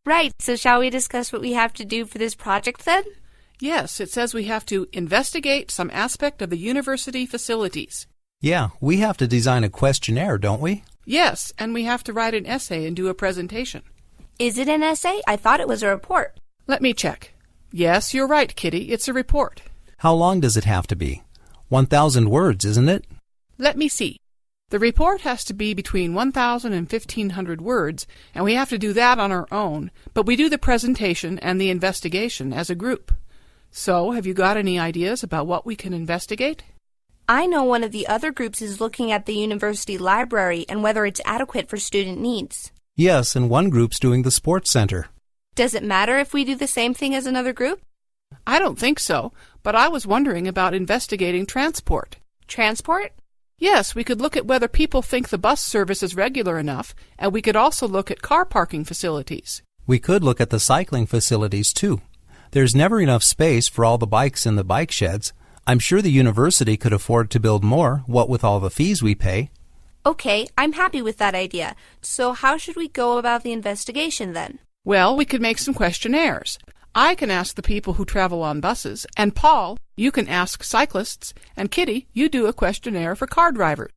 Right, so shall we discuss what we have to do for this project then? Yes, it says we have to investigate some aspect of the university facilities. Yeah, we have to design a questionnaire, don't we? Yes, and we have to write an essay and do a presentation. Is it an essay? I thought it was a report. Let me check. Yes, you're right, Kitty. It's a report. How long does it have to be? 1,000 words, isn't it? Let me see. The report has to be between 1,000 and 1,500 words, and we have to do that on our own, but we do the presentation and the investigation as a group. So, have you got any ideas about what we can investigate? I know one of the other groups is looking at the university library and whether it's adequate for student needs. Yes, and one group's doing the sports center. Does it matter if we do the same thing as another group? I don't think so, but I was wondering about investigating transport. Transport? Yes, we could look at whether people think the bus service is regular enough, and we could also look at car parking facilities. We could look at the cycling facilities, too. There's never enough space for all the bikes in the bike sheds. I'm sure the university could afford to build more, what with all the fees we pay. Okay, I'm happy with that idea. So how should we go about the investigation then? Well, we could make some questionnaires. I can ask the people who travel on buses, and Paul, you can ask cyclists, and Kitty, you do a questionnaire for car drivers.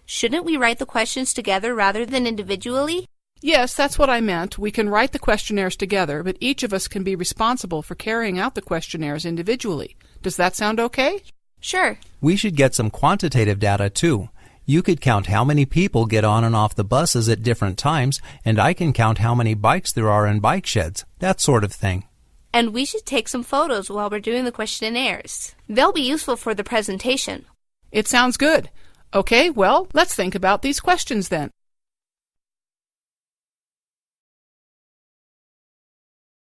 Shouldn't we write the questions together rather than individually? Yes, that's what I meant. We can write the questionnaires together, but each of us can be responsible for carrying out the questionnaires individually. Does that sound okay? Sure. We should get some quantitative data, too. You could count how many people get on and off the buses at different times, and I can count how many bikes there are in bike sheds, that sort of thing. And we should take some photos while we're doing the questionnaires. They'll be useful for the presentation. It sounds good. Okay, well, let's think about these questions then.